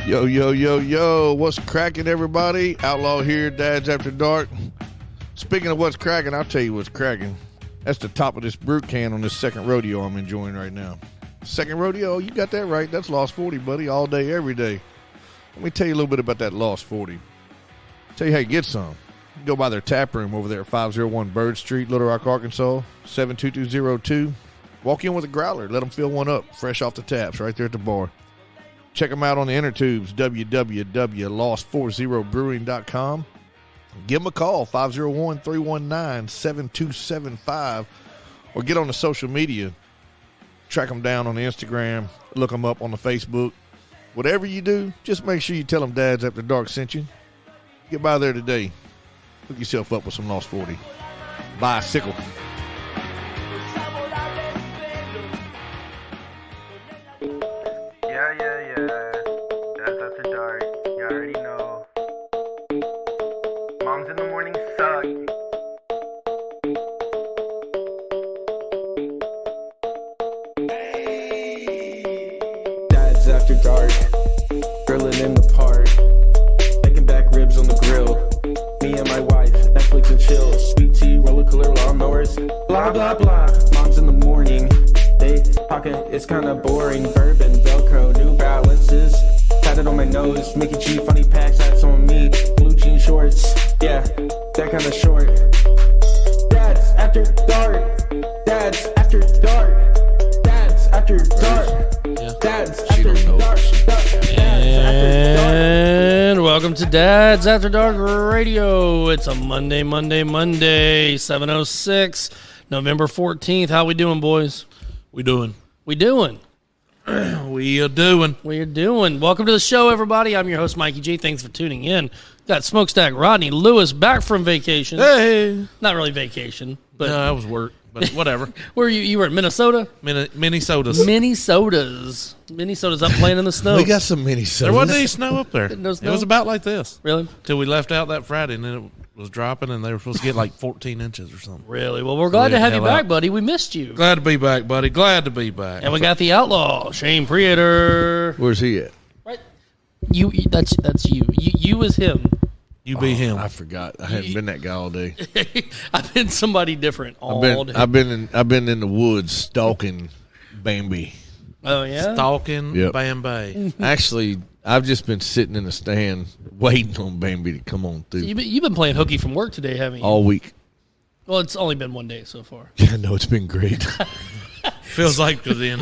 Yo, yo, yo, yo. What's cracking, everybody? Outlaw here, Dads After Dark. Speaking of what's cracking, I'll tell you what's cracking. That's the top of this brute can on this second rodeo I'm enjoying right now. Second rodeo, you got that right. That's Lost 40, buddy, all day, every day. Let me tell you a little bit about that Lost 40. Tell you how you get some. You go by their tap room over there at 501 Bird Street, Little Rock, Arkansas, 72202. Walk in with a growler. Let them fill one up, fresh off the taps, right there at the bar. Check them out on the inner tubes, www.lost40brewing.com. Give them a call, 501-319-7275, or get on the social media. Track them down on the Instagram, look them up on the Facebook. Whatever you do, just make sure you tell them Dads After Dark sent you. Get by there today. Hook yourself up with some Lost 40. Bicycle. Yeah. That's after dark. You already know. Moms in the morning suck. Dads After Dark. Grilling in the park. Making back ribs on the grill. Me and my wife, Netflix and chill. Sweet tea, roller cooler, lawnmowers. Blah, blah, blah. Moms in the morning. They pocket, it's kinda boring. Bourbon, Velcro, New Balances. Tatted on my nose, Mickey G, funny packs, that's on me. Blue jean shorts, yeah, that kinda short. Dads After Dark. Dads After Dark. Dads After Dark. Dads After Dark. And welcome to Dads After Dark Radio. It's a Monday, 7:06, November 14th. How we doing, boys? We doing. We doing. We are doing. We are doing. Welcome to the show, everybody. I'm your host, Mikey G. Thanks for tuning in. Got Smokestack Rodney Lewis back from vacation. Hey. Not really vacation, but No, that was work, but whatever. where you were in Minnesota? Minnesota's. Minnesota's up playing in the snow. We got some mini sodas. There wasn't any snow up there. No snow? It was about like this. Really? Till we left out that Friday, and then it was dropping, and they were supposed to get like 14 inches or something. Really? Well, we're glad to have you Hell back, out. buddy. We missed you. Glad to be back, buddy. Glad to be back. And we got the outlaw, Shane Preator. Where's he at? Right. That's you. You is him. You be him. I forgot. I hadn't been that guy all day. I've been somebody different all day. I've been in the woods stalking Bambi. Oh yeah. Stalking Yep. Bambi. Actually, I've just been sitting in the stand waiting on Bambi to come on through You've been playing hooky from work today, haven't you? all week. Well, it's only been one day so far. Yeah, no, it's been great. Feels like to the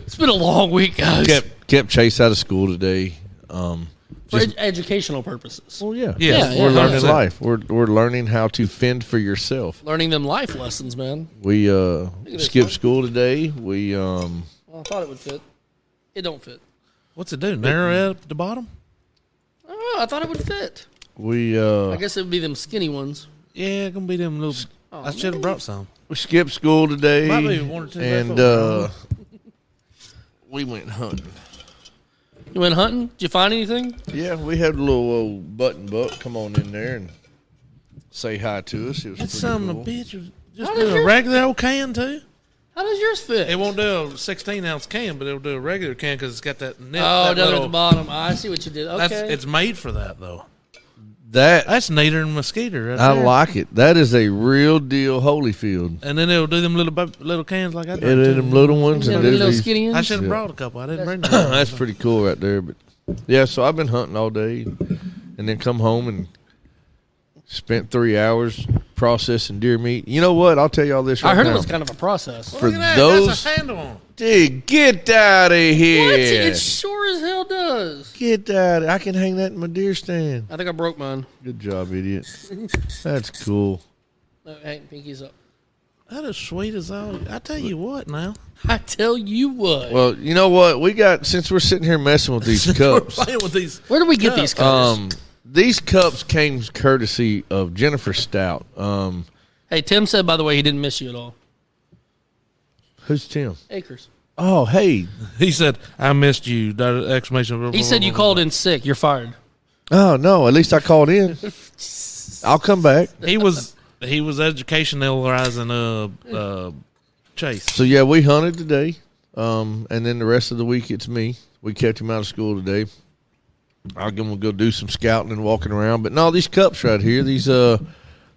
It's been a long week, guys. kept Chase out of school today. For educational purposes. Well, yeah, Yeah, we're learning 100%. life. We're learning how to fend for yourself. Learning them life lessons, man. We this skipped one. school today. We Well, I thought it would fit. It don't fit. What's it do? Narrow it at the bottom? Oh, I thought it would fit. we I guess it would be them skinny ones. Yeah, gonna be them little. I should have brought some. we skipped school today. Might be one or two and left we went hunting. You went hunting? Did you find anything? Yeah, we had a little old button buck come on in there and say hi to us. It was That's pretty something cool. a bitch. Just How do does a yours- regular old can too. How does yours fit? It won't do a 16-ounce can, but it'll do a regular can because it's got that nip. Oh, that down at little- the bottom. I see what you did. Okay. It's made for that though. That That's neater than mosquito. Right I there. like it. That is a real deal Holyfield. And then it'll do them little cans like I do. And then them little ones Yeah, and the do little these. skinny ones. I should have Yeah. brought a couple. I didn't bring them. That's pretty cool right there. But yeah, so I've been hunting all day, and then come home and spent 3 hours processing deer meat. You know what? I'll tell you all this right I heard now. it was kind of a process. For Look at that. those, That's a handle on it. dude, get out of here! What? It sure as hell does. Get out! I can hang that in my deer stand. I think I broke mine. Good job, idiot. That's cool. Oh, hey, pinky's up. That is sweet as all. I tell you what now. I tell you what. Well, you know what? We got, since we're sitting here messing with these We're cups, playing with these. Where do we get these cups? these cups came courtesy of Jennifer Stout. Hey, Tim said, by the way, he didn't miss you at all. Who's Tim? Acres. Oh, hey. He said, "I missed you!" Exclamation. He said you called in sick. You're fired. Oh, no. At least I called in. I'll come back. He was educationalizing Chase. So, yeah, we hunted today. And then the rest of the week, it's me. We kept him out of school today. I'm gonna go do some scouting and walking around. But no, these cups right here, these Yeti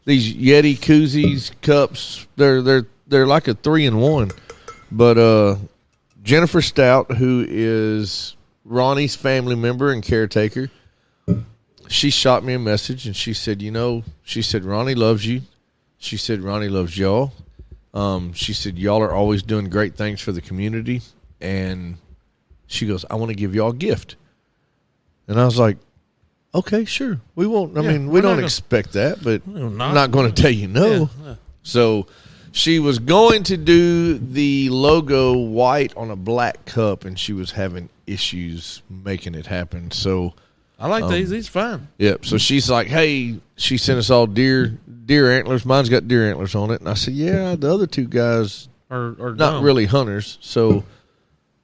koozies cups, they're like a 3-in-1. But Jennifer Stout, who is Ronnie's family member and caretaker, she shot me a message and she said, she said Ronnie loves you. She said Ronnie loves y'all. She said y'all are always doing great things for the community, and she goes, I want to give y'all a gift. And I was like, okay, sure. We won't. I mean, we don't expect that, but I'm not going to tell you no. Yeah. So she was going to do the logo white on a black cup, and she was having issues making it happen. So I like these. These fine. Yep. So she's like, hey, she sent us all deer antlers. Mine's got deer antlers on it. And I said, yeah, the other two guys are not dumb. Really hunters. So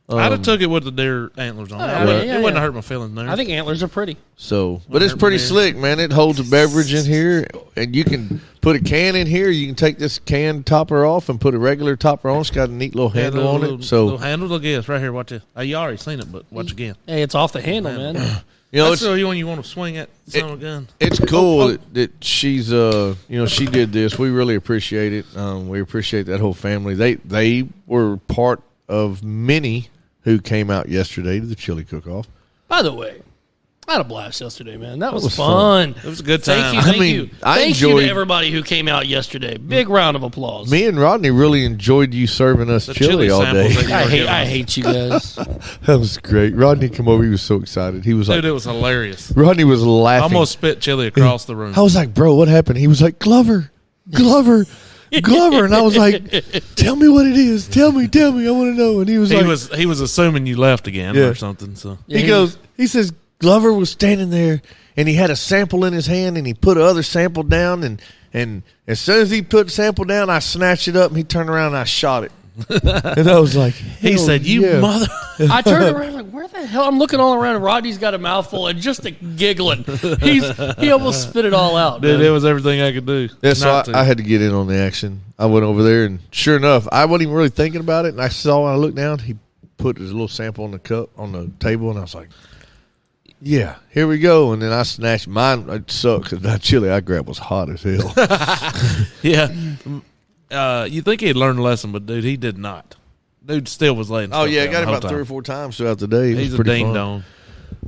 I'd have took it with the deer antlers on it. It wouldn't hurt my feelings there. I think antlers are pretty. So, but it's pretty slick, man. It holds a beverage in here, and you can put a can in here. You can take this can topper off and put a regular topper on. It's got a neat little handle on it. So, little handle, look, it's right here. Watch it. You already seen it, but watch again. Hey, it's off the handle, man. That's really when you want to swing it. Son of a gun. It's cool that she's, she did this. We really appreciate it. We appreciate that whole family. They were part of many who came out yesterday to the chili cook-off. By the way, I had a blast yesterday, man. That was fun. It was a good time. Thank you. Thank you to everybody who came out yesterday. Big round of applause. Me and Rodney really enjoyed you serving us chili all day. I hate you guys. That was great. Rodney came over. He was so excited. He was like, dude, it was hilarious. Rodney was laughing. I almost spit chili across the room. I was like, bro, what happened? He was like, Glover. And I was like, tell me what it is. Tell me. I want to know. And he was he was assuming you left again or something. So he says, Glover was standing there and he had a sample in his hand and he put another sample down and as soon as he put the sample down, I snatched it up and he turned around and I shot it. And I was like, he said, mother. I turned around like, where the hell? I'm looking all around and Rodney's got a mouthful and just giggling. He almost spit it all out. Dude, it was everything I could do. Yeah, so I had to get in on the action. I went over there and sure enough, I wasn't even really thinking about it. And I saw when I looked down, he put his little sample on the cup on the table and I was like, yeah, here we go. And then I snatched mine. It sucked because that chili I grabbed was hot as hell. Yeah. You think he'd learned a lesson, but dude, he did not. Dude still was laying. Oh yeah, I got him about 3 or 4 times throughout the day. He's a ding dong.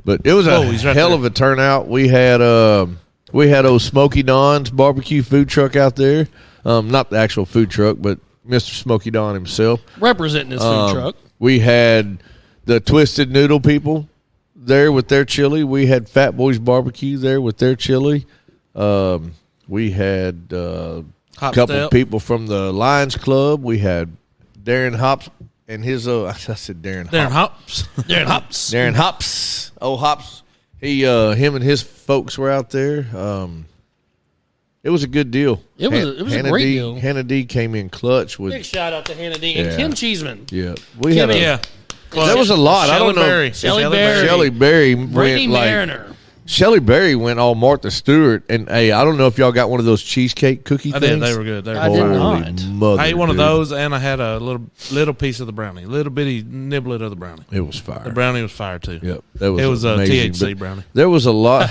But it was a hell of a turnout. We had old Smoky Don's barbecue food truck out there. Not the actual food truck, but Mr. Smoky Don himself representing his food truck. We had the Twisted Noodle people there with their chili. We had Fat Boys Barbecue there with their chili. We had a couple of people from the Lions Club. We had Darren Hops and his I said Darren Hops. Darren Hops. Oh, Hops. Him and his folks were out there. It was a good deal. It was a great deal. Hannah D came in clutch with. Big shout out to Hannah D and Kim Cheeseman. Yeah, that was a lot. I don't know. Shelly Berry went Mariner. Shelly Berry went all Martha Stewart, and hey, I don't know if y'all got one of those cheesecake cookie things. I did. They were good. I did not. Mother, I ate one of those, and I had a little pice of the brownie, little bitty niblet of the brownie. It was fire. The brownie was fire too. Yep, it was a THC brownie. There was a lot.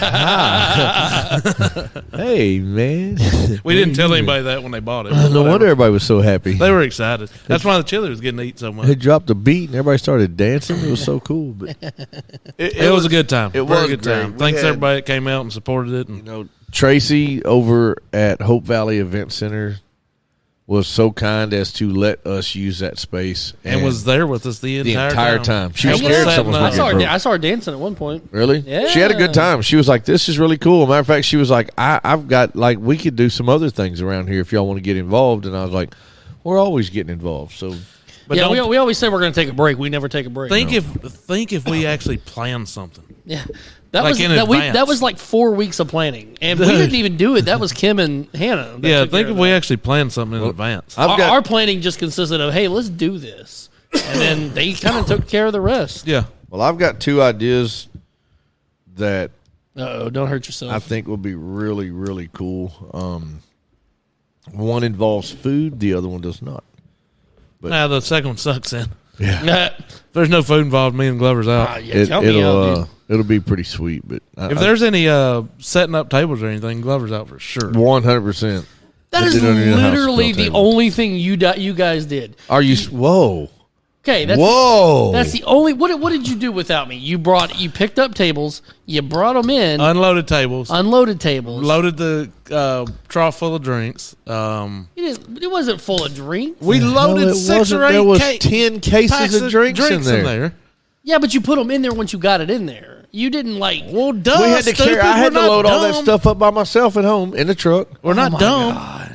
Hey man, we didn't tell anybody that when they bought it. No wonder everybody was so happy. They were excited. That's why the chili was getting eaten so much. They dropped a beat, and everybody started dancing. It was so cool. But it was a good time. It was a good time. Thanks everybody that came out and supported it. And Tracy over at Hope Valley Event Center was so kind as to let us use that space and was there with us the entire time. She was scared someone was going to get broke. I saw her dancing at one point. Really? Yeah. She had a good time. She was like, "This is really cool." Matter of fact, she was like, "I've got we could do some other things around here if y'all want to get involved." And I was like, "We're always getting involved." So. But yeah, we always say we're going to take a break. We never take a break. Think if we actually planned something. Yeah, that was like 4 weeks of planning, and we didn't even do it. That was Kim and Hannah. Yeah, think if we actually planned something in advance. Our planning just consisted of, hey, let's do this, and then they kind of took care of the rest. Yeah. Well, I've got 2 ideas that don't hurt yourself. I think will be really, really cool. One involves food, the other one does not. The second one sucks then. Yeah. If there's no food involved, me and Glover's out. It'll It'll be pretty sweet. But If there's any setting up tables or anything, Glover's out for sure. 100%. That is literally the only thing you guys did. Are you? Whoa. Okay, Whoa. That's the only. What did you do without me? You picked up tables, you brought them in, Unloaded tables. unloaded tables. Loaded the trough full of drinks. It wasn't full of drinks. We loaded 6 or 8 There was 10 cases packs of drinks in there. Yeah, but you put them in there once you got it in there. You didn't like. Well, duh. We had to carry. I had to load all that stuff up by myself at home in the truck. We're not dumb. God.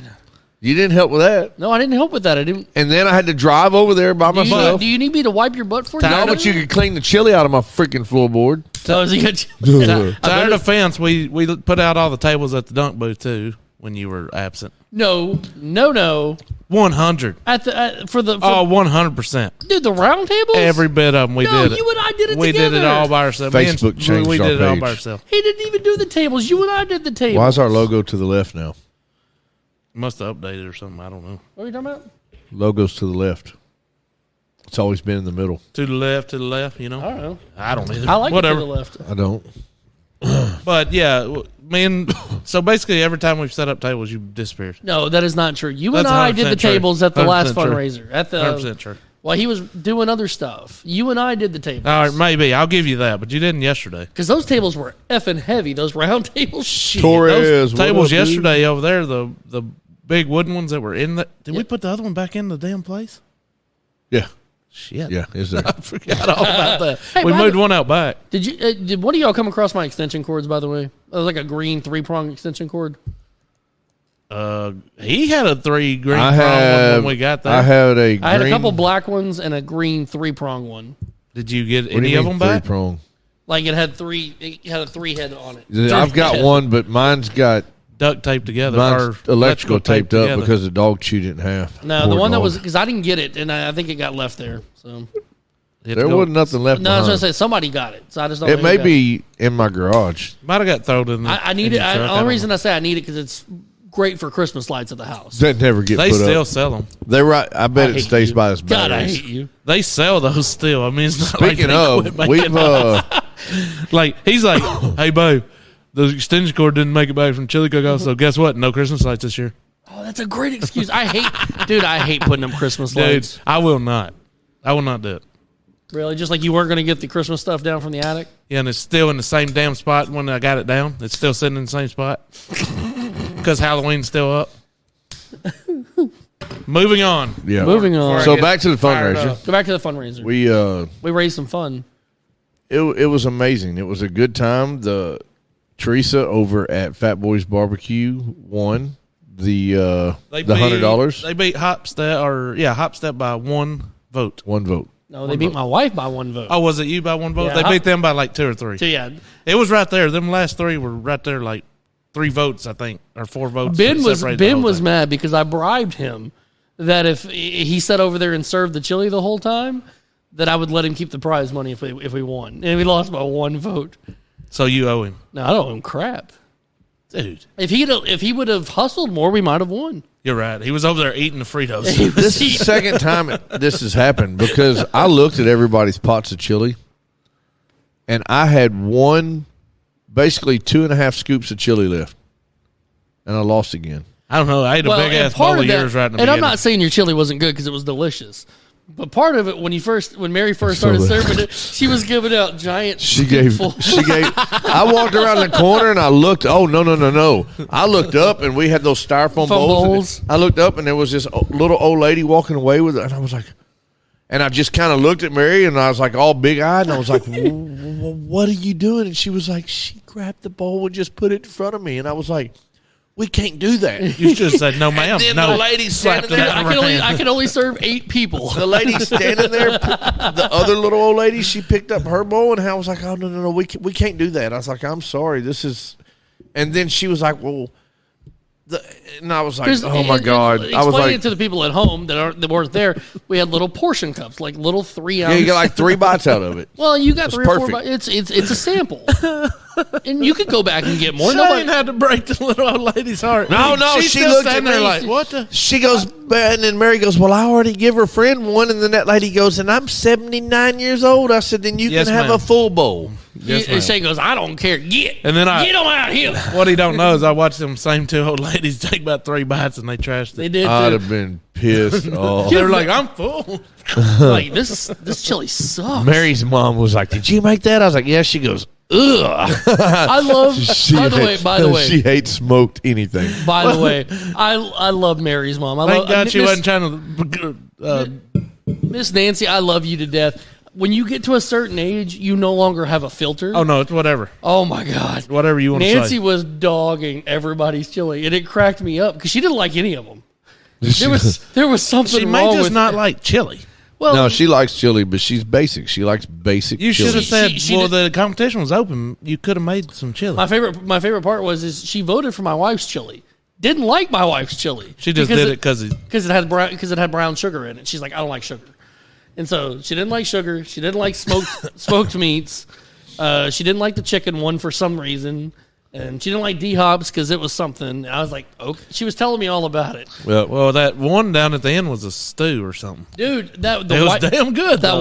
You didn't help with that. No, I didn't help with that. I didn't. And then I had to drive over there by myself. Do you need me to wipe your butt for you? No, but you could clean the chili out of my freaking floorboard. So is he good? To our defense, we put out all the tables at the dunk booth too when you were absent. No. 100. For 100%. Dude, the round tables? Every bit of them we did it. You and I did it We together. did it all by ourselves. Facebook changed We our did it all page. by ourselves. He didn't even do the tables. You and I did the tables. Why is our logo to the left now? Must have updated or something. I don't know. What are you talking about? Logo's to the left. It's always been in the middle. To the left, you know? I don't know. I don't either. I like Whatever. it to the left. I don't. But yeah, man. So basically, every time we've set up tables, you disappeared. No, that is not true. You and That's I did the 100% true. tables at the last 100% true. fundraiser. At the 100% true. while he was doing other stuff. You and I did the tables. All right, maybe I'll give you that, but you didn't yesterday. Because those tables were effing heavy. Those round tables. Shit, Torres, those what tables up, dude? yesterday over there, the big wooden ones that were in the. Did we put the other one back in the damn place? Yeah. Shit. Yeah. Is there? I forgot all about that. Hey, We by moved the- one out back. Did you? Did one of y'all come across my extension cords? By the way, it was like a green 3-prong extension cord. He had a 3 green I prong one have. when we got there. I had a green. I had a couple black ones and a green 3-prong one. Did you get What do any you of mean them back? 3-prong? Like it had 3. It had a 3 head on it. I've got one, but mine's got Duct taped together. mine's or electrical taped up together. because the dog chewed it in half. No, Poor the one that dog. was because I didn't get it, and I think it got left there. So It There wasn't nothing left no, I was behind. gonna say somebody got it. So I just don't. It know may who got be in my garage. Might have got thrown in. I need in it. the The truck. only don't reason know. I say I need it because it's great for Christmas lights at the house. That never get They put still up. sell them. They're right. I bet I it hate stays you. by its God, I batteries. hate you. They sell those still. I mean, it's not Speaking like they of, quit we've making like he's like, hey, babe, the extension cord didn't make it back from chili cook-off, so guess what? No Christmas lights this year, Oh, that's a great excuse. I hate putting up Christmas dude. lights. I will not do it. Really, just like you weren't gonna get the Christmas stuff down from the attic. Yeah, and it's still in the same damn spot when I got it down. It's still sitting in the same spot because Halloween's still up. Moving on. Yeah. Moving on. So get back to the fired fundraiser. up. Go back to the fundraiser. We raised some fun. it was amazing. It was a good time. The Teresa over at Fat Boys Barbecue won the $100. They beat Hopstep by 1 vote. 1 vote. No, they beat my wife by 1 vote. Oh, was it you by 1 vote? Yeah, They beat them by like 2 or 3. So yeah, It was right there. Them last 3 were right there, like 3 votes, I think, or 4 votes. Ben that separated the Ben whole was thing. mad because I bribed him that if he sat over there and served the chili the whole time, that I would let him keep the prize money if we won, and we lost by 1 vote. So you owe him, No, I don't owe him crap. dude. If he would have hustled more, we might have won. You're right. He was over there eating the Fritos. This is the second time this has happened because I looked at everybody's pots of chili, and I had basically 2.5 scoops of chili left, and I lost again. I don't know. I ate a big and ass part bowl of that- yours right in the and I'm beginning. not saying your chili wasn't good because it was delicious. But part of it, when Mary first started serving it, she was giving out giant. I walked around the corner and I looked. Oh, no. I looked up and we had those styrofoam bowls. I looked up and there was this little old lady walking away with it. And I was like, and I just kind of looked at Mary and I was like all big eyed. And I was like, what are you doing? And she was like, she grabbed the bowl and just put it in front of me. And I was like, we can't do that. You should have said no, ma'am. And then no. the lady standing there. I can only serve 8 people. The lady standing there, the other little old lady, she picked up her bowl, and I was like, "Oh no, we can't do that." I was like, "I'm sorry, this is," and then she was like, "Well," and I was like, "Oh my god!" I was Explaining like, it to the people at home that weren't there. We had little portion cups, like little 3 ounce. "Yeah, you got like 3 bites out of it." Well, you got 3 or 4 perfect. bites. It's a sample, and you could go back and get more. Shane had to break the little old lady's heart. No, She's she still looked at standing there me. like, what the? She goes, and then Mary goes, "Well, I already give her friend one," and then that lady goes, "And I'm 79 years old." I said, "Then you Yes, can have ma'am. a full bowl." Yes, ma'am. And Shane goes, I don't care. Get And then them out here. What he don't know is I watched them same two old ladies take about 3 bites and they trashed They it. did. I'd too. have been pissed off. They were like, I'm full. Like this chili sucks. Mary's mom was like, "Did you make that?" I was like, "Yeah." She goes, "Ugh." I love. By the way, she hates smoked anything. by the way, I love Mary's mom. I Thank love God she Miss- wasn't trying to. Miss Nancy, I love you to death. When you get to a certain age, you no longer have a filter. Oh, no, it's whatever. Oh my God. Whatever you want to say. Nancy was dogging everybody's chili, and it cracked me up because she didn't like any of them. There was something She wrong may just with not like chili. Well, No, she likes chili, but she's basic. She likes basic. You chili. should have said, She well, did- the competition was open. You could have made some chili. my favorite part is she voted for my wife's chili. Didn't like my wife's chili. She just did it because it had brown sugar in it. She's like, I don't like sugar, and so she didn't like sugar. She didn't like smoked meats. She didn't like the chicken one for some reason, and she didn't like D hops because it was something. And I was like, okay. She was telling me all about it, well, that one down at the end was a stew or something. dude. It was damn good. That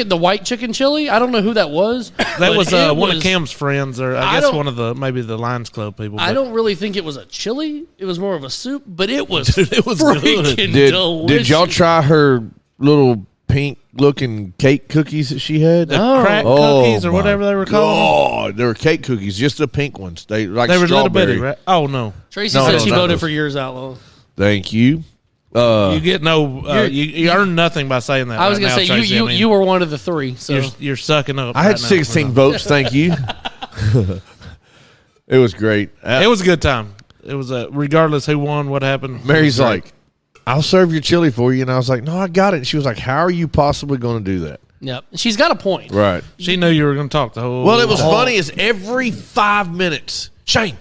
though. white chicken chili. I don't know who that was. That was but it one of Kim's friends, or I I guess don't- one of the maybe the Lions Club people. I but- don't really think it was a chili. It was more of a soup, but it was Dude, it was freaking good. delicious. Did y'all try her little pink looking cake cookies that she had? No. crack cookies or my whatever they were called. Oh, they were cake cookies, just the pink ones. They like They were little strawberry. bitty, right? Oh no, Tracy No, said no, she not voted those. for yours, Outlaw. Thank you. you get no. You earn nothing by saying that. I was right gonna now, say Tracy. you I mean, you were one of the three. So you're sucking up. I had right now. 16 votes. Thank you. It was great. It was a good time. It was regardless who won, what happened. Mary's it was great. like, "I'll serve your chili for you," and I was like, "No, I got it." And she was like, "How are you possibly going to do that?" yeah, she's got a point. Right. she knew you were going to talk the whole. Well, it was funny. Is every 5 minutes, Shane,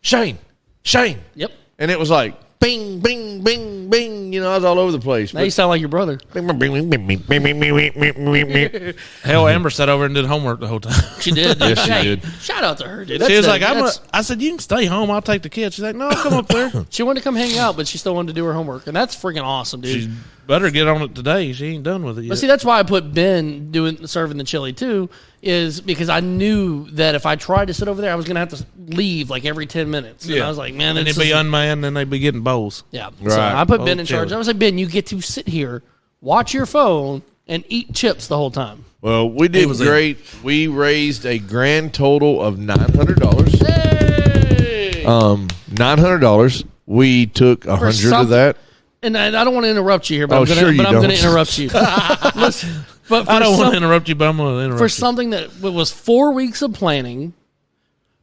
Shane, Shane, Yep. and it was like bing, bing, bing, bing. You know, I was all over the place. Now you sound like your brother. Bing, bing, bing, bing, bing, bing, bing, bing, bing, bing, bing. Hell, Amber sat over and did homework the whole time. She did. Yes, she Hey, did. Shout out to her, dude. She was like, That's- I said, you can stay home. I'll take the kids. She's like, no, I'll come up there. She wanted to come hang out, but she still wanted to do her homework, and that's freaking awesome, dude. She better get on it today. She ain't done with it But yet. see, that's why I put Ben serving the chili too, is because I knew that if I tried to sit over there, I was going to have to leave like every 10 minutes. And I was like, man, and it's it'd be unmanned, and they'd be getting bowls. yeah. So Right. I put Ben Oh, in charge. chili. I was like, Ben, you get to sit here, watch your phone, and eat chips the whole time. Well, we did was great. We raised a grand total of $900. Hey! $900. We took 100 something- of that. And I don't want to interrupt you here, but Oh, I'm gonna, sure you but I'm going to don't. interrupt you. Listen, but for I don't want some- to interrupt you, but I'm going to interrupt for you. something that was 4 weeks of planning,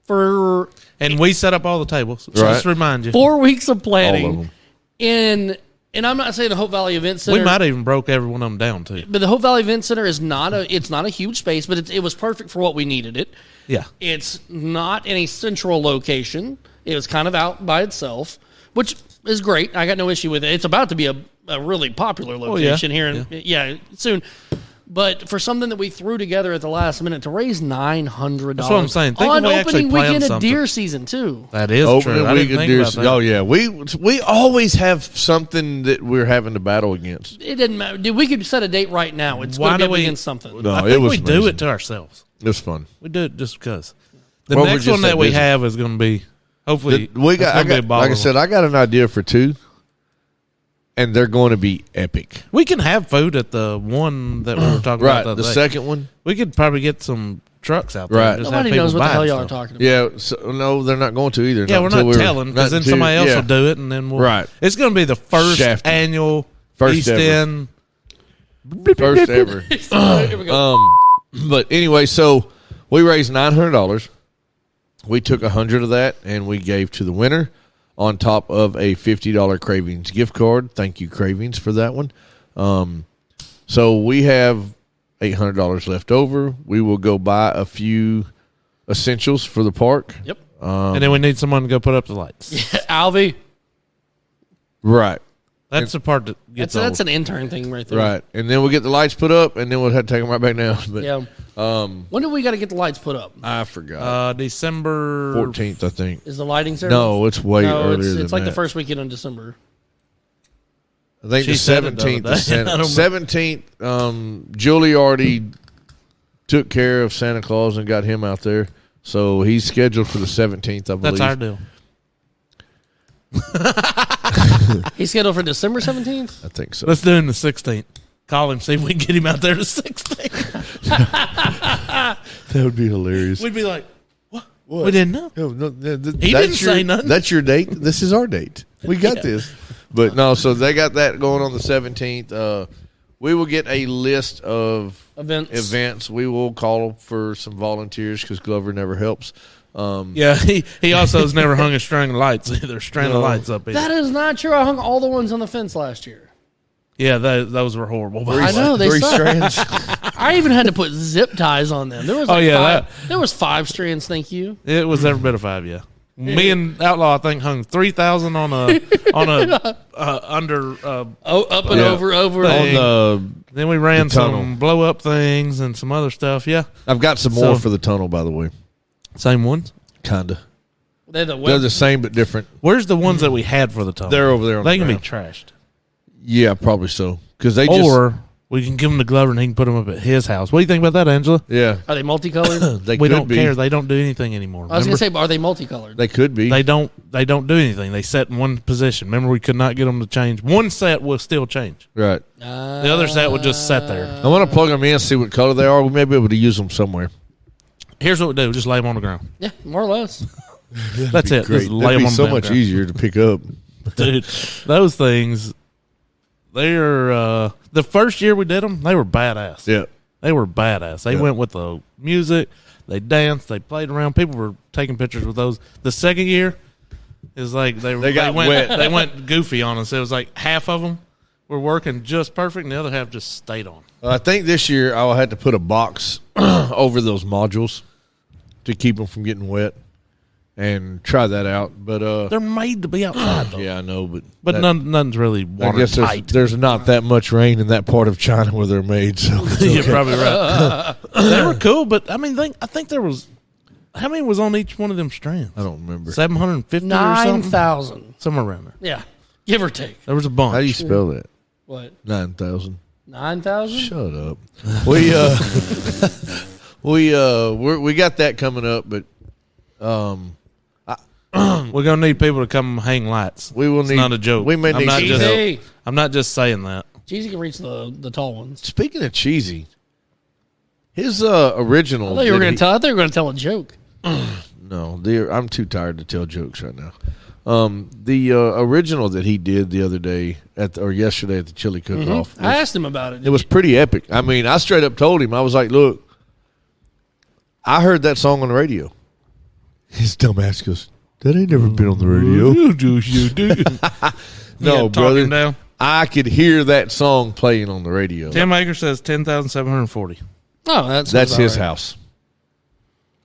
for And we set up all the tables. So Right. just remind you. 4 weeks of All of planning, them. and I'm not saying the Hope Valley Event Center. We might have even broke every one of them down, too. But the Hope Valley Event Center is not a huge space, but it was perfect for what we needed it. Yeah. It's not in a central location. It was kind of out by itself, which is great. I got no issue with it. It's about to be a really popular location here in soon. But for something that we threw together at the last minute to raise $900, That's what I'm saying. Think on if we actually opening planned weekend of something. deer season too. That is Opening true. I week didn't of think deer about season. that. Oh, yeah. We always have something that we're having to battle against. It didn't matter. Dude, we could set a date right now. It's Why going to do be up we- against something. No, I it think was we do amazing. it to ourselves. It was fun. We do it just because. The Well, we're next just one that that we busy. have is going to be, hopefully, We it's got, gonna be a like I baller said, one. I got an idea for 2, and they're going to be epic. We can have food at the one that we were talking Right. about The the other day. second one. We could probably get some trucks out there. Right. and just Nobody have people knows what the buy hell y'all are stuff. talking about. Yeah. So, no, they're not going to either. Yeah, we're until not telling because then somebody else will do it, and then we'll. Right. It's going to be the first Shafted. annual First East ever. End. First ever. Here we go. But anyway, so we raised $900. We took 100 of that and we gave to the winner on top of a $50 Cravings gift card. Thank you, Cravings, for that one. So we have $800 left over. We will go buy a few essentials for the park. Yep. And then we need someone to go put up the lights. Alvy. Right. That's the part that gets That's old. an intern thing right there. Right. And then we'll get the lights put up and then we'll have to take them right back down. But Yeah. When do we got to get the lights put up? I forgot. December 14th, I think. Is the lighting ceremony? No, it's way No, earlier it's than like that. the first weekend in December. I think She the said it the other 17th. day. I don't remember. 17th. Julie already took care of Santa Claus and got him out there. So he's scheduled for the 17th, I believe. That's our deal. He's scheduled for December 17th? I think so. Let's do him the 16th. Call him, see if we can get him out there the 16th. That would be hilarious. We'd be like, what? We didn't know. No, He didn't say nothing. That's your date. This is our date. We got this. But no, so they got that going on the 17th. We will get a list of events. We will call for some volunteers because Glover never helps. Yeah, he also has never hung a string of lights either. String of lights up either. That is not true. I hung all the ones on the fence last year. Yeah, those were horrible. I know, they Three suck. strands. I even had to put zip ties on them. There was there was 5 strands, thank you. It was every bit of 5, yeah. Me and Outlaw, I think, hung 3,000 on a under up and over thing. On Then we ran the tunnel. some blow up things and some other stuff. Yeah, I've got some more for the tunnel, by the way. same ones. Kinda. They're They're the same but different. Where's the ones that we had for the tunnel? They're over there on They the can be ground. trashed. Yeah, probably so. Because Or we can give them to Glover and he can put them up at his house. What do you think about that, Angela? yeah, Are they multicolored? they We could don't be. care. They don't do anything anymore. I was going to Remember? say, are they multicolored? They could be. They don't do anything. They set in one position. Remember, we could not get them to change. One set will still change. Right. The other set would just sit there. I want to plug them in, see what color they are. We may be able to use them somewhere. Here's what we do: just lay them on the ground. Yeah, more or less. That's it. Great. Just lay That'd them be on so the much ground. easier to pick up. Dude. Those things, they're the first year we did them, they were badass. Yeah. They were badass. They Yeah. went with the music. They danced. They played around. People were taking pictures with those. The second year is like they got went wet. They went goofy on us. It was like half of them were working just perfect, and the other half just stayed on. I think this year I'll have to put a box over those modules to keep them from getting wet and try that out. But They're made to be outside, though. yeah, I know. But that- nothing's really I guess watertight. there's not that much rain in that part of China where they're made. So it's You're okay. probably right. They were cool, but I mean, I think there was how many was on each one of them strands? I don't remember. 750 or something, 9,000. somewhere around there. Yeah, give or take. There was a bunch. How do you spell that? What? 9,000. 9,000? Shut up. We got that coming up, but We're gonna need people to come hang lights. we will It's need. not a joke. We may I'm need not some just- help. Cheesy. I'm not just saying that. Cheesy can reach the tall ones. Speaking of cheesy, his original. I thought you were that going he- to tell. I thought you were going to tell a joke. No, I'm too tired to tell jokes right now. The original that he did the other day yesterday at the chili cook-off. I asked him about it. It was pretty epic. I mean, I straight up told him, I was like, look, I heard that song on the radio. His dumb ass goes, that ain't never been on the radio. You do. No, Talk brother. him down. I could hear that song playing on the radio. Tim Aker says 10,740. Oh, That's his house.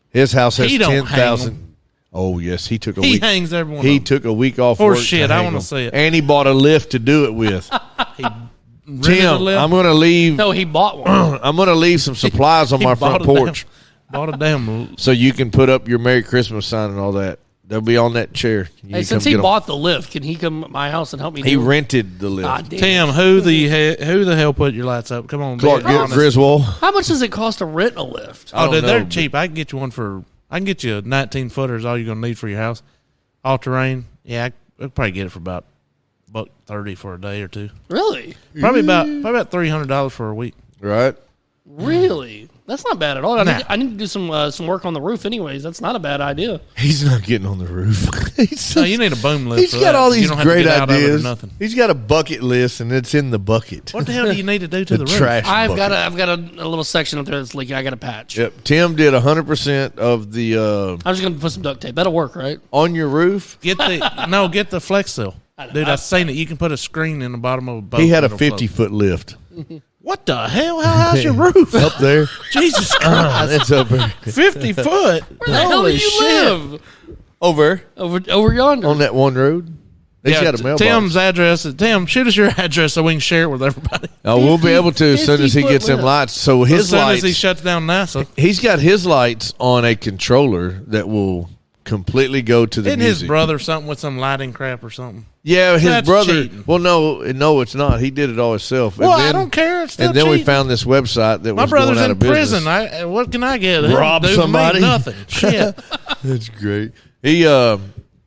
His house has He don't hang 10,000. Oh, yes. He took a He week. hangs everyone. He up. took a week off For work. shit, to I hang wanna them. see it. And he bought a lift to do it with. Rented Tim, a lift. I'm going to leave. No, he bought one. I'm going to leave some supplies on He my bought front a porch Bought a damn. so you can put up your Merry Christmas sign and all that. They'll be on that chair. You Hey, can since come he get 'em. bought the lift, can he come to my house and help me He do it? rented the lift. God damn. Tim, who the hell put your lights up? Come on, Clark be honest. Griswold. How much does it cost to rent a lift? I Oh, don't dude, know, they're but- cheap. I can get you one for. I can get you a 19 footer. Is all you're gonna need for your house. All terrain. Yeah, I could probably get it for about $130 for a day or two. Really? Probably about $300 for a week. Right? Really? That's not bad at all. Nah. I need to do some work on the roof anyways. That's not a bad idea. He's not getting on the roof. He's No, just- you need a boom lift. He's for got that. all You these don't have to great get out of it or ideas. nothing. He's got a bucket list, and it's in the bucket. What the hell do you need to do to the, roof? trash I've bucket. got a little section up there that's leaking. I got a patch. Yep. Tim did 100% of the I'm just gonna put some duct tape. That'll work, right? on your roof. Get the Flex Seal. Dude, I've seen it. You can put a screen in the bottom of a boat. He had a It'll float. 50-foot lift What the hell? How high's your roof? up there. Jesus Christ. That's up there. 50 foot. Where the hell do you live? Over Over yonder. on that one road. He's got a mailbox. Tim's address. Tim, shoot us your address so we can share it with everybody. Oh, we'll be able to as soon as he 50-foot gets them lift. lights. So As his soon lights, as he shuts down NASA. he's got his lights on a controller that will completely go to the Isn't music. his brother something with some lighting crap or something? Yeah, his That's brother. cheating. Well, no, it's not. He did it all himself. Well, and then, I don't care. It's still And then we cheating. found this website that My was brother's going out in of business. prison. What can I get? Rob Do for me somebody? Nothing. Shit. That's great.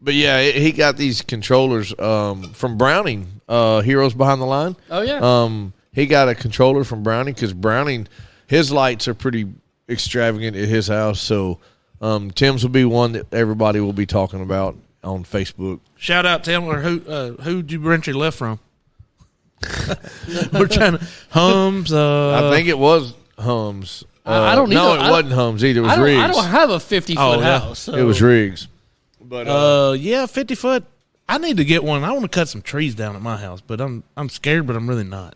But yeah, he got these controllers from Browning, Heroes Behind the Line. Oh, yeah. He got a controller from Browning because Browning, his lights are pretty extravagant at his house. So Tim's will be one that everybody will be talking about on Facebook. Shout out Tim, or who'd you rent your lift from? We're trying to Hums. I think it was Hums. I don't No, either. it wasn't Hums either. It was Riggs. I don't have a 50-foot Oh, yeah. house. So. It was Riggs. But yeah, 50 foot. I need to get one. I want to cut some trees down at my house, but I'm scared, but I'm really not.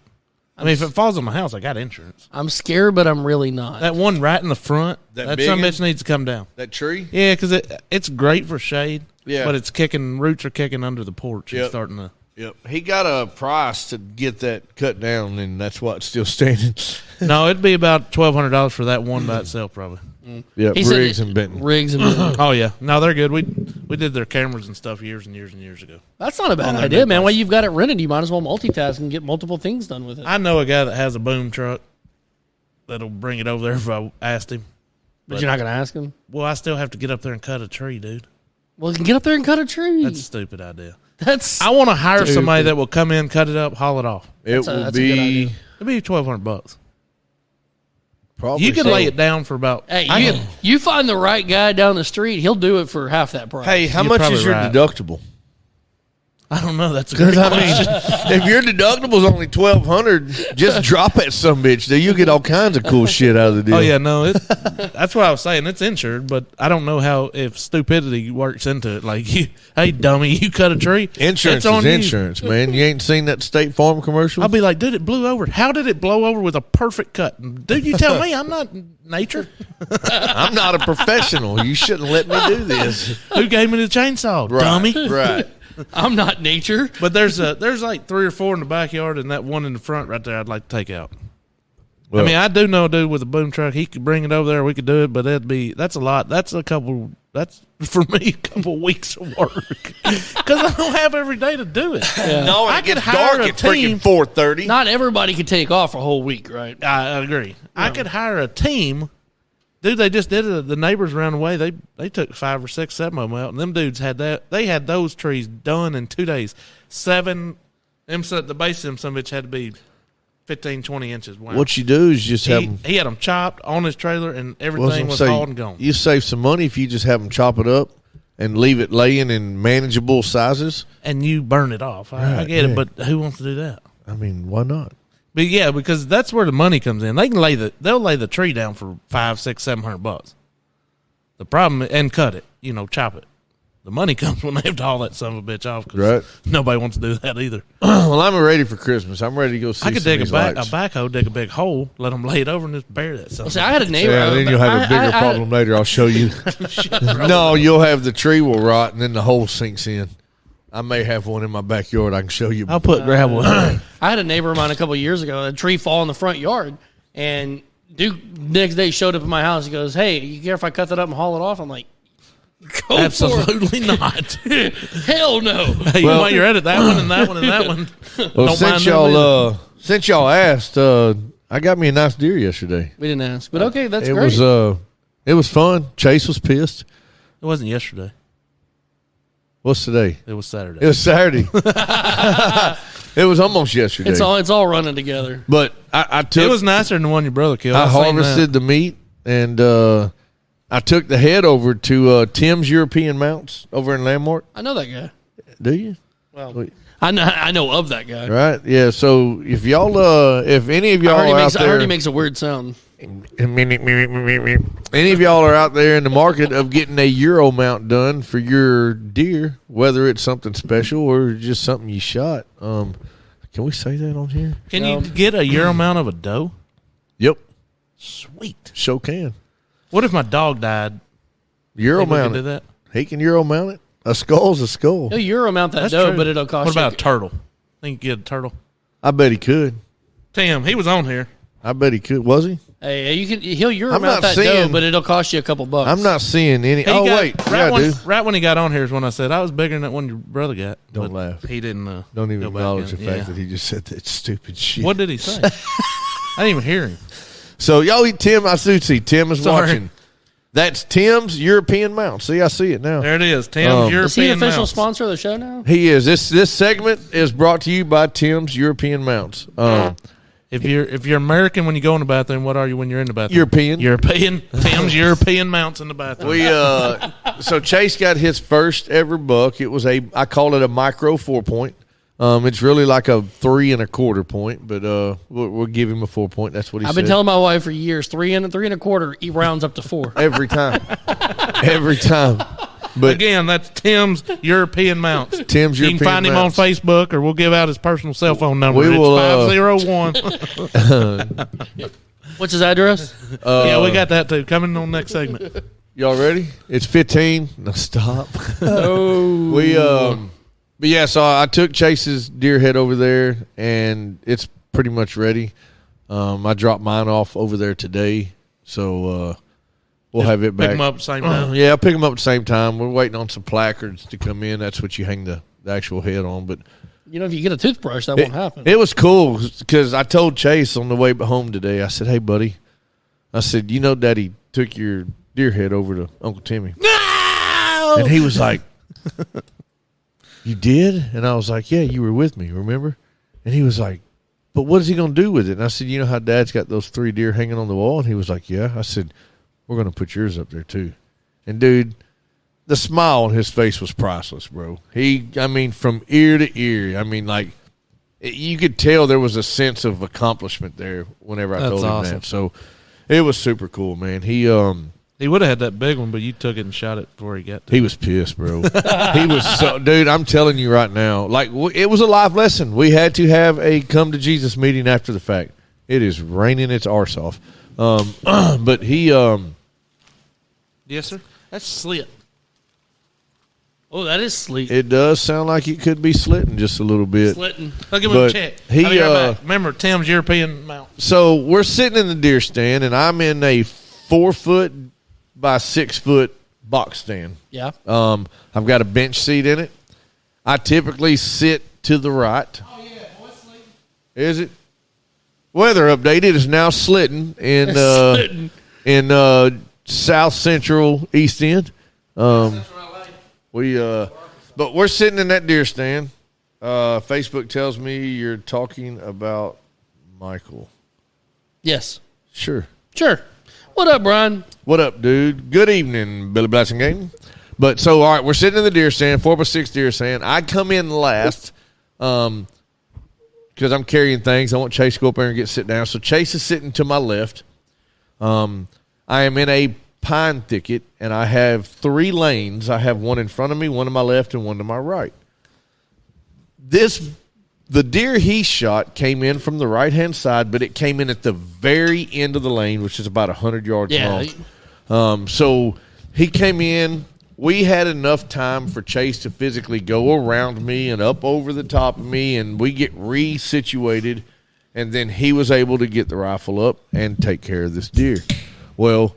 I mean, if it falls on my house, I got insurance. I'm scared, but I'm really not. That one right in the front, That that some big bitch needs to come down. that tree. Yeah, because it's great for shade. Yeah. but it's kicking. Roots are kicking under the porch. Yep. It's starting to. Yep. He got a price to get that cut down, and that's why it's still standing. No, it'd be about $1,200 for that one by itself, probably. Yeah, He said Riggs it- and Benton. Riggs and Benton. Oh yeah, no, they're good. We did their cameras and stuff years and years and years ago. That's not a bad On their idea, big man. place. Well, you've got it rented. You might as well multitask and get multiple things done with it. I know a guy that has a boom truck that'll bring it over there if I asked him. But you're not going to ask him? Well, I still have to get up there and cut a tree, dude. Well, you can get up there and cut a tree. That's a stupid idea. That's I want to hire Stupid. somebody that will come in, cut it up, haul it off. It That's a- will that's a good idea. be It'd be $1,200. probably. You can so. lay it down for about. Hey, you find the right guy down the street, he'll do it for half that price. Hey, how You're much probably is your right. deductible? I don't know. That's a good I question. mean, if your deductible's only $1,200, just drop that some bitch. Then you get all kinds of cool shit out of the deal. Oh yeah, no, that's what I was saying. It's insured, but I don't know how if stupidity works into it. Like, hey dummy, you cut a tree. Insurance it's on is you. insurance, man. You ain't seen that State Farm commercial? I'll be like, dude, it blew over. How did it blow over with a perfect cut? Dude, you tell me. I'm not nature. I'm not a professional. You shouldn't let me do this. Who gave me the chainsaw, Right, dummy? Right. I'm not nature. But there's like 3 or 4 in the backyard, and that one in the front right there, I'd like to take out. Well, I mean, I do know a dude with a boom truck. He could bring it over there. We could do it, but that's a lot. That's for me a couple weeks of work because I don't have every day to do it. no, I it could gets hire dark a at freaking team. 4:30. Not everybody could take off a whole week, right? I agree. I could hire a team. Dude, they just did it. The neighbors around the way, they took 5 or 6, 7 of them out, and them dudes had that. They had those trees done in 2 days. 7, the base of them, some bitch had to be 15, 20 inches wide. What you do is just have them. He had them chopped on his trailer, and Well, everything was hauled and gone. You save some money if you just have them chop it up and leave it laying in manageable sizes. And you burn it off. I Right, get yeah. it, but who wants to do that? I mean, why not? But yeah, because that's where the money comes in. They'll lay the tree down for $500, $600, $700. The problem and cut it, chop it. The money comes when they have to haul that son of a bitch off. 'Cause Right. nobody wants to do that either. Well, I'm ready for Christmas. I'm ready to go see I could some dig of a these lights. backhoe, dig a big hole, let them lay it over, and just bury that son. Well, see, I had a neighbor. Yeah, then you'll have a bigger I- problem later. I'll show you. No, you'll have the tree will rot, and then the hole sinks in. I may have one in my backyard. I can show you. I'll put gravel in there. I had a neighbor of mine a couple of years ago. A tree fall in the front yard, and dude next day showed up at my house. He goes, "Hey, you care if I cut that up and haul it off?" I'm like, "Go Absolutely not. for it. Hell no." Hey, Well- while you're at it, that one and that one and that one. Well, Don't since mind them either. y'all asked, I got me a nice deer yesterday. We didn't ask, but okay, that's it great. it was fun. Chase was pissed. It wasn't yesterday. What's today? It was Saturday. It was Saturday. It was almost yesterday. it's all running together. But I took. It was nicer than the one your brother killed. I I've seen harvested the meat, and I took the head over to Tim's European Mounts over in Landmark. I know that guy. Do you? Well, I know of that guy. Right. Yeah. So if y'all, if any of y'all are out I heard he there, makes a weird sound. any of y'all are out there in the market of getting a Euro mount done for your deer, whether it's something special or just something you shot, can we say that on here? Can you get a Euro mount of a doe? Yep. Sweet. Sure can. What if my dog died? Euro Think we can mount do it. that? He can Euro mount it. A skull's a skull. He'll Euro mount that That's doe, true. but it'll cost. What about you. a turtle? Think you get a turtle? I bet he could. Tim, he was on here. I bet he could. Was he? Hey, he'll Euro I'm mount not that doe, seeing- but it'll cost you a couple bucks. I'm not seeing any. He Oh got- wait, right yeah, when, dude. right when he got on here is when I said I was bigger than that one your brother got. Don't But laugh. He didn't. Don't even go back acknowledge in. the fact Yeah. that he just said that stupid shit. What did he say? I didn't even hear him. So y'all eat Tim. I see Tim is Sorry. watching. That's Tim's European Mount. See, I see it now. There it is. Tim's European Is he an official Mounts. sponsor of the show now? He is. This segment is brought to you by Tim's European Mounts. If you're American when you go in the bathroom, what are you when you're in the bathroom? European. Tim's European Mounts in the bathroom. We so Chase got his first ever buck. It was I call it a micro 4-point. It's really like a 3 1/4 point, but we'll give him a 4-point. That's what he I've said. been telling my wife for years, 3 1/4. He rounds up to 4. Every time. Every time. But Again, that's Tim's European Mounts. Tim's You European can find him Mounts. on Facebook, or we'll give out his personal cell phone number. We It's will, 501. What's his address? Yeah, we got that too. Coming on next segment. Y'all ready? It's 15. No, stop. Oh. We but yeah, so I took Chase's deer head over there, and it's pretty much ready. I dropped mine off over there today, so we'll have it back. Pick him up same time. Yeah, I'll pick them up at the same time. We're waiting on some placards to come in. That's what you hang the actual head on. But You know, if you get a toothbrush, that won't happen. it was cool because I told Chase on the way home today, I said, hey, buddy, I said, you know, Daddy took your deer head over to Uncle Timmy. No! And he was like, you did? And I was like, yeah, you were with me, remember? And he was like, but what is he going to do with it? And I said, you know how Dad's got those 3 deer hanging on the wall? And he was like, yeah. I said, we're going to put yours up there too. And, dude, the smile on his face was priceless, bro. From ear to ear, like, you could tell there was a sense of accomplishment there whenever I That's told him awesome. that. So it was super cool, man. He would have had that big one, but you took it and shot it before he got to He was pissed, bro. He was so, dude. I'm telling you right now, like it was a live lesson. We had to have a come to Jesus meeting after the fact. It is raining its arse off, but he. Yes, sir. That's slit. Oh, that is sleep. It does sound like it could be slitting just a little bit. Slitting. I'll give him But a check. he, I'll be right back. Remember, Tim's European Mount. So we're sitting in the deer stand, and I'm in a 4-foot by 6-foot box stand. Yeah. I've got a bench seat in it. I typically sit to the right. Oh yeah, is it? Weather update. It is now slitting in Slitting. in South Central East End. But we're sitting in that deer stand. Facebook tells me you're talking about Michael. Yes. Sure. Sure. What up, Brian? What up, dude? Good evening, Billy Blassingame. But so, all right, we're sitting in the deer stand, 4x6 deer stand. I come in last because I'm carrying things. I want Chase to go up there and sit down. So Chase is sitting to my left. I am in a pine thicket, and I have 3 lanes. I have one in front of me, one to my left, and one to my right. The deer he shot came in from the right-hand side, but it came in at the very end of the lane, which is about 100 yards long. So he came in. We had enough time for Chase to physically go around me and up over the top of me, and we get resituated, and then he was able to get the rifle up and take care of this deer. Well,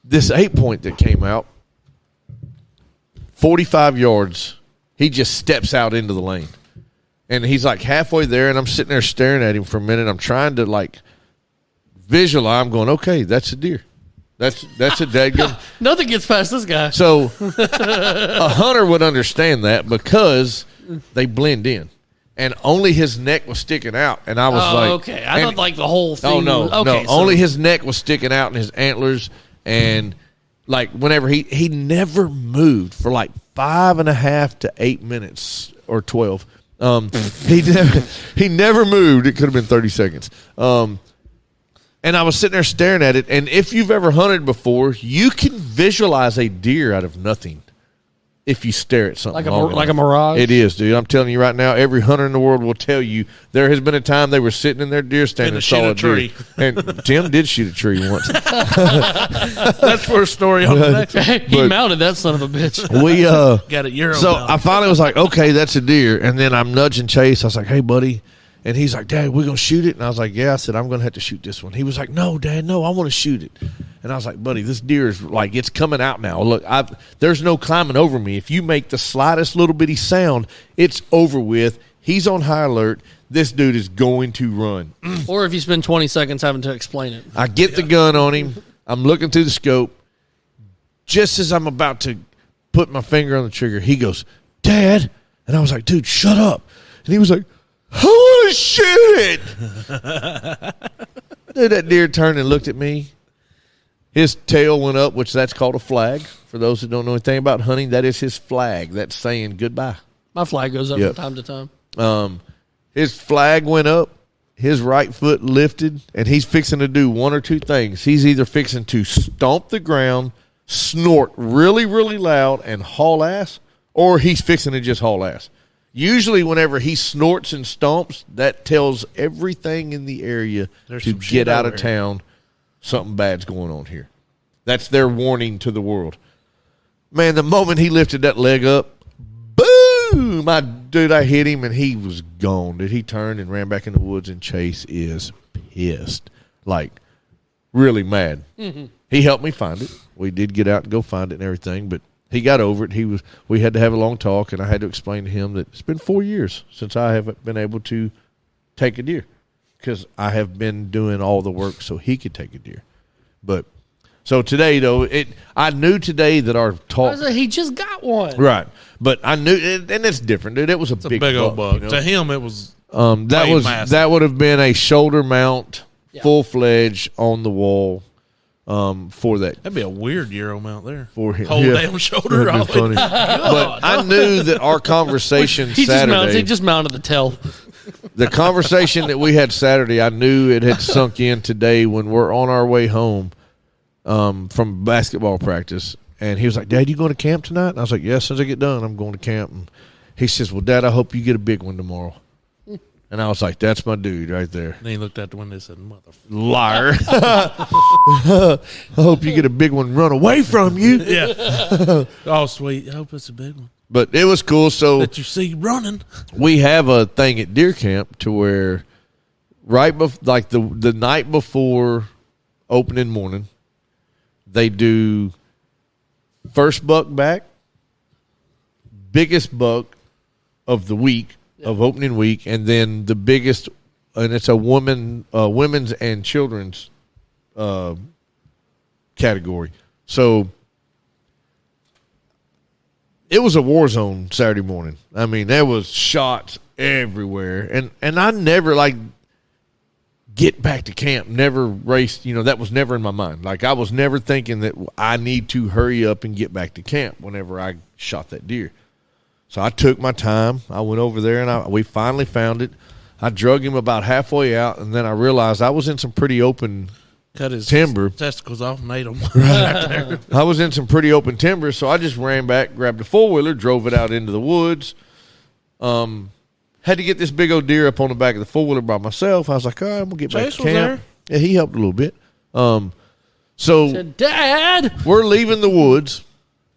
this 8-point that came out, 45 yards, he just steps out into the lane. And he's like halfway there, and I'm sitting there staring at him for a minute. I'm trying to like visualize. I'm going, okay, that's a deer. That's a dadgum. Nothing gets past this guy. So a hunter would understand that because they blend in, and only his neck was sticking out. And I was like, okay. I thought like the whole thing. oh no, okay, no, only his neck was sticking out and his antlers, and like whenever he never moved for like 5.5 to 8 minutes or 12. He never moved. It could have been 30 seconds. And I was sitting there staring at it. And if you've ever hunted before, you can visualize a deer out of nothing if you stare at something like a mirage. It is, dude. I'm telling you right now, every hunter in the world will tell you there has been a time they were sitting in their deer stand and saw a tree. deer. And Tim did shoot a tree once. That's for a story on the next one. He But- mounted that son of a bitch. We Got it. Euro So mount. I finally was like, okay, that's a deer. And then I'm nudging Chase. I was like, hey, buddy. And he's like, Dad, we're going to shoot it? And I was like, yeah. I said, I'm going to have to shoot this one. He was like, no, Dad, no, I want to shoot it. And I was like, buddy, this deer is like, it's coming out now. Look, there's no climbing over me. If you make the slightest little bitty sound, it's over with. He's on high alert. This dude is going to run. Or if you spend 20 seconds having to explain it. I get the gun on him. I'm looking through the scope. Just as I'm about to put my finger on the trigger, he goes, Dad. And I was like, dude, shut up. And he was like, I want to shoot it. Dude, that deer turned and looked at me. His tail went up, which that's called a flag. For those who don't know anything about hunting, that is his flag. That's saying goodbye. My flag goes up from time to time. His flag went up. His right foot lifted, and he's fixing to do one or two things. He's either fixing to stomp the ground, snort really, really loud, and haul ass, or he's fixing to just haul ass. Usually whenever he snorts and stomps, that tells everything in the area to get out of town. Something bad's going on here. That's their warning to the world. Man, the moment he lifted that leg up, boom! I hit him, and he was gone. Dude, he turned and ran back in the woods, and Chase is pissed. Like, really mad. Mm-hmm. He helped me find it. We did get out and go find it and everything, but he got over it. We had to have a long talk, and I had to explain to him that it's been 4 years since I have been able to take a deer because I have been doing all the work so he could take a deer. But so today, though, I knew today that our talk. He just got one, right? But I knew, and it's different, dude. It was a big old buck. You know? To him, it was that would have been a shoulder mount, full fledged on the wall. For that, that'd be a weird Euro mount there. For him, whole damn shoulder. That'd be funny. But I knew that our conversation Saturday. He just mounted the tail. The conversation that we had Saturday, I knew it had sunk in today when we're on our way home from basketball practice. And he was like, Dad, you going to camp tonight? And I was like, yeah, as soon as I get done, I'm going to camp. And he says, well, Dad, I hope you get a big one tomorrow. And I was like, that's my dude right there. And he looked out the window and said, motherfucker. Liar. I hope you get a big one run away from you. Yeah. Oh, sweet. I hope it's a big one. But it was cool. So that you see running. We have a thing at deer camp to where like the night before opening morning, they do first buck back, biggest buck of the week, of opening week, and then the biggest, and it's a women's and children's category. So it was a war zone Saturday morning. I mean, there was shots everywhere, and I never get back to camp. Never raced. That was never in my mind. Like, I was never thinking that I need to hurry up and get back to camp whenever I shot that deer. So I took my time. I went over there, and we finally found it. I drug him about halfway out, and then I realized I was in some pretty open cut his timber. Testicles off and ate them. Right. I was in some pretty open timber, so I just ran back, grabbed a four-wheeler, drove it out into the woods. Had to get this big old deer up on the back of the four-wheeler by myself. I was like, all right, I'm going to get back to camp. Yeah, he helped a little bit. So, said, Dad, we're leaving the woods.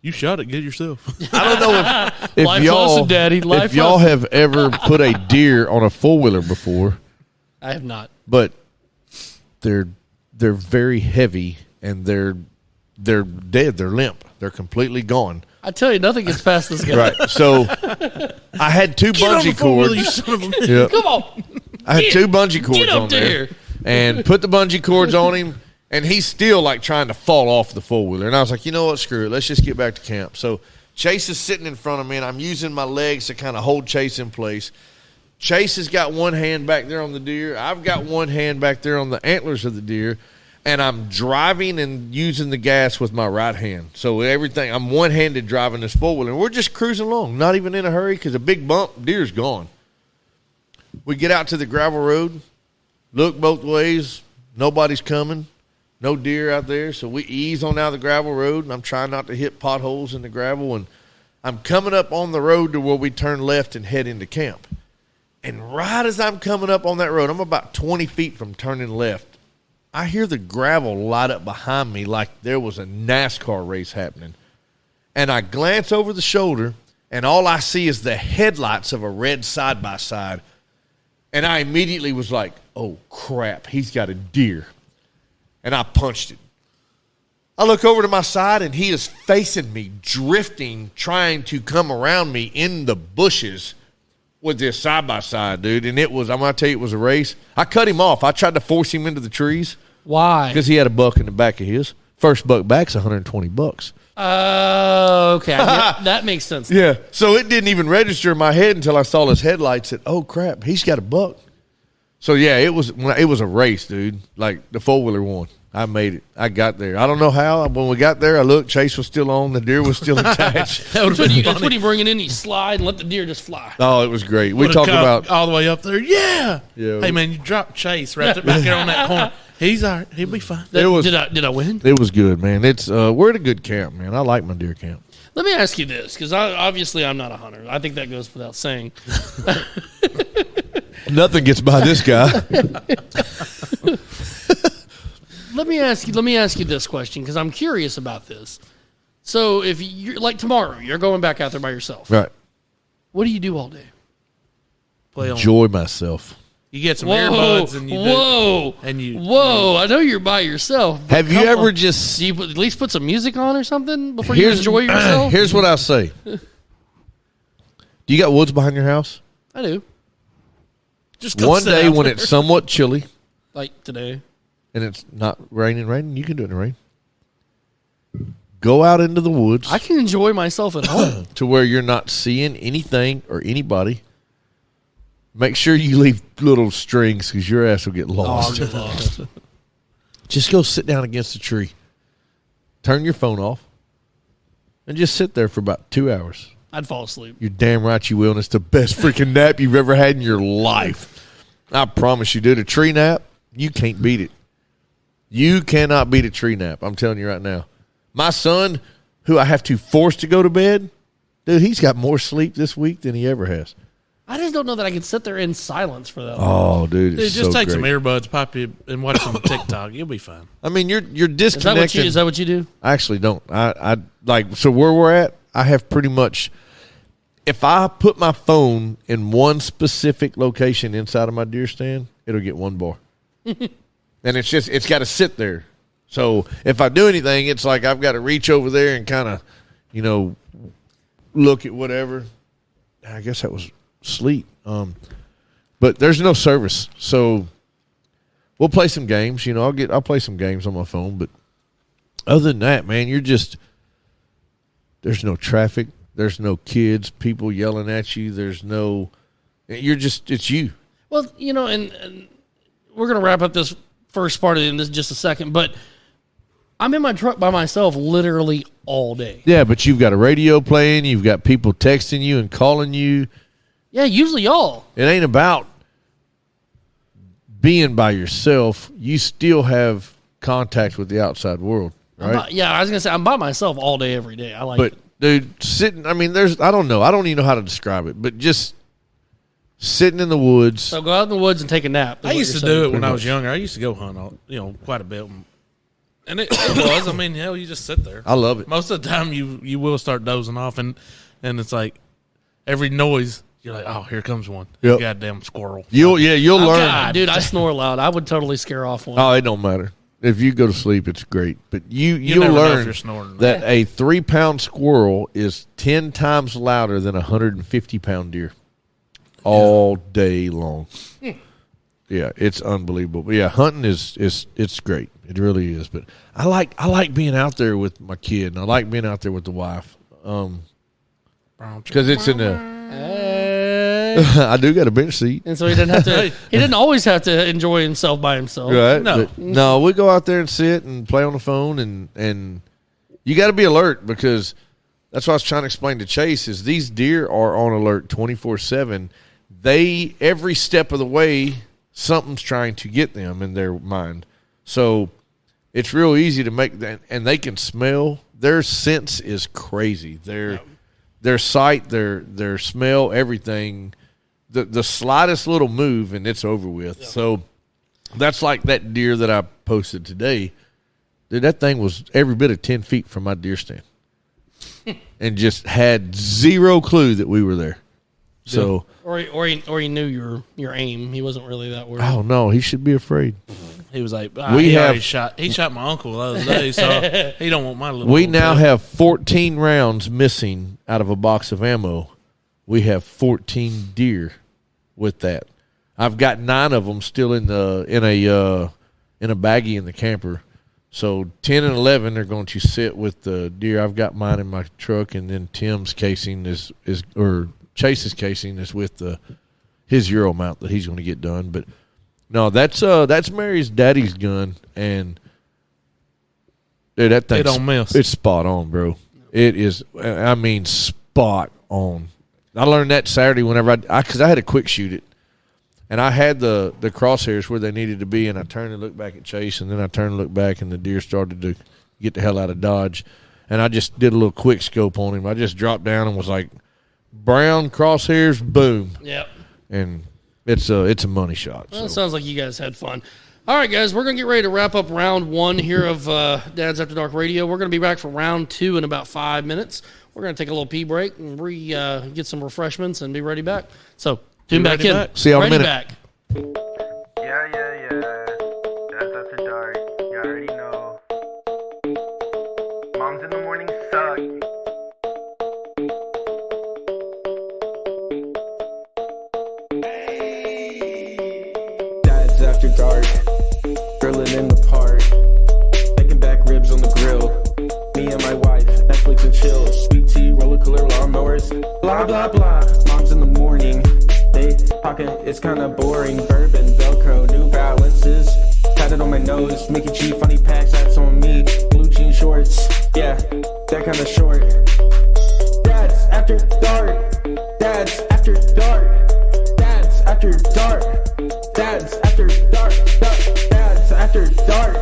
You shot it good yourself. I don't know if Life y'all, lesson, Daddy. if y'all have ever put a deer on a four-wheeler before. I have not. But they're very heavy, and they're dead. They're limp. They're completely gone. I tell you, nothing gets past this guy. Right. So I had two bungee cords. You son of a Yep. Come on. I had two bungee cords Get up on there, there. and put the bungee cords on him, and he's still like trying to fall off the four-wheeler. And I was like, you know what, screw it. Let's just get back to camp. So Chase is sitting in front of me, and I'm using my legs to kind of hold Chase in place. Chase has got one hand back there on the deer. I've got one hand back there on the antlers of the deer, and I'm driving and using the gas with my right hand. So everything, I'm one-handed driving this four-wheeler, and we're just cruising along, not even in a hurry because a big bump, deer's gone. We get out to the gravel road, look both ways, nobody's coming. No deer out there, so we ease on out of the gravel road, and I'm trying not to hit potholes in the gravel, and I'm coming up on the road to where we turn left and head into camp. And right as I'm coming up on that road, I'm about 20 feet from turning left, I hear the gravel light up behind me like there was a NASCAR race happening. And I glance over the shoulder, and all I see is the headlights of a red side-by-side. And I immediately was like, oh, crap, he's got a deer. And I punched it. I look over to my side, and he is facing me, drifting, trying to come around me in the bushes with this side-by-side, dude. And I'm going to tell you, it was a race. I cut him off. I tried to force him into the trees. Why? Because he had a buck in the back of his. First buck back's $120. Okay. That makes sense. Yeah. So it didn't even register in my head until I saw his headlights. Said, "Oh crap, he's got a buck." So yeah, it was a race, dude. Like the 4-wheeler won. I made it. I got there. I don't know how. When we got there, I looked. Chase was still on. The deer was still attached. That's when you bring it in. You slide and let the deer just fly. Oh, it was great. We talked about all the way up there. Yeah. Hey man, you dropped Chase right back there on that corner. He's all right. He'll be fine. Did I win? It was good, man. It's we're at a good camp, man. I like my deer camp. Let me ask you this, because obviously I'm not a hunter. I think that goes without saying. Nothing gets by this guy. Let me ask you this question, because I'm curious about this. So if you're like tomorrow, you're going back out there by yourself. Right. What do you do all day? Enjoy myself. You get some earbuds and you Whoa! I know you're by yourself. Have you ever just do you at least put some music on or something before you enjoy yourself? Here's what I'll say. Do you got woods behind your house? I do. Just one day when it's somewhat chilly, like today, and it's not raining, you can do it in the rain. Go out into the woods. I can enjoy myself at home to where you're not seeing anything or anybody. Make sure you leave little strings because your ass will get lost. Oh, I'll get lost. Just go sit down against a tree. Turn your phone off. And just sit there for about 2 hours. I'd fall asleep. You're damn right you will. And it's the best freaking nap you've ever had in your life. I promise you, dude. A tree nap, you can't beat it. You cannot beat a tree nap. I'm telling you right now. My son, who I have to force to go to bed, dude, he's got more sleep this week than he ever has. I just don't know that I can sit there in silence for that long. Oh, dude, it's just so take great. some earbuds, pop you, and watch some TikTok. You'll be fine. I mean, you're disconnected. Is that what you do? I actually don't. I like, so where we're at, I have pretty much, if I put my phone in one specific location inside of my deer stand, it'll get one bar. And it's got to sit there. So if I do anything, it's like I've got to reach over there and kind of, look at whatever. I guess that was sleep. But there's no service. So we'll play some games. I'll play some games on my phone. But other than that, man, there's no traffic. There's no kids, people yelling at you. It's you. Well, and we're going to wrap up this first part of it in just a second, but I'm in my truck by myself literally all day. Yeah, but you've got a radio playing. You've got people texting you and calling you. Yeah, usually y'all. It ain't about being by yourself. You still have contact with the outside world, right? I was going to say, I'm by myself all day, every day. I like it. Dude, sitting, I mean, I don't know. I don't even know how to describe it, but just sitting in the woods. So go out in the woods and take a nap. I used to do it when I was younger. I used to go hunt, quite a bit. And it was, I mean, hell, you just sit there. I love it. Most of the time you will start dozing off, and it's like every noise, you're like, oh, here comes one. Yep. Goddamn squirrel. You'll learn. God, dude, I snore loud. I would totally scare off one. Oh, it don't matter. If you go to sleep, it's great. But you'll never know if learn you're snoring. that a 3-pound squirrel is 10 times louder than a 150-pound deer all day long. Yeah, it's unbelievable. But yeah, hunting it's great. It really is. But I like being out there with my kid, and I like being out there with the wife. Because it's in I do got a bench seat. And so he didn't always have to enjoy himself by himself. Right. No, we go out there and sit and play on the phone, and you got to be alert, because that's what I was trying to explain to Chase is these deer are on alert 24/7. Every step of the way, something's trying to get them in their mind. So it's real easy to make that, and they can smell. Their sense is crazy. Their sight, their smell, everything. The slightest little move and it's over with. Yeah. So that's like that deer that I posted today. Dude, that thing was every bit of 10 feet from my deer stand and just had zero clue that we were there. So, Or he knew your aim. He wasn't really that worried. oh no, he should be afraid. He was like, We have- he shot my uncle the other day, so he don't want my little. We old now pet. have 14 rounds missing out of a box of ammo. We have 14 deer with that. I've got 9 of them still in a baggie in the camper. So 10 and 11 are going to sit with the deer. I've got mine in my truck, and then Tim's casing or Chase's casing is with his Euro mount that he's going to get done. But no, that's Mary's daddy's gun, and dude, that thing don't miss. It's spot on, bro. It is. I mean, spot on. I learned that Saturday whenever because I had to quick shoot it. And I had the crosshairs where they needed to be, and I turned and looked back at Chase, and then I turned and looked back, and the deer started to get the hell out of Dodge. And I just did a little quick scope on him. I just dropped down and was like, brown crosshairs, boom. Yep. And it's a money shot. Well, it So. sounds like you guys had fun. All right, guys, we're going to get ready to wrap up round 1 here of Dad's After Dark Radio. We're going to be back for round 2 in about 5 minutes. We're going to take a little pee break and get some refreshments and be ready back. So tune back in. back. See y'all in a Ready minute. back. Yeah. That's after dark. You already know. Moms in the morning suck. Dad's After Dark, grilling in the park, making back ribs on the grill. Me and my wife, Netflix and chill, sweet tea, roller cooler, lawnmowers, blah blah blah. Mom's in the morning, they talking, it's kinda boring. Bourbon, Velcro, New Balances, tatted on my nose, Mickey G, funny packs, that's on me. Blue jean shorts, yeah, that kinda short. Dad's After Dark, Dad's After Dark, Dad's After Dark, Dad's After Dark, Dad's After Dark.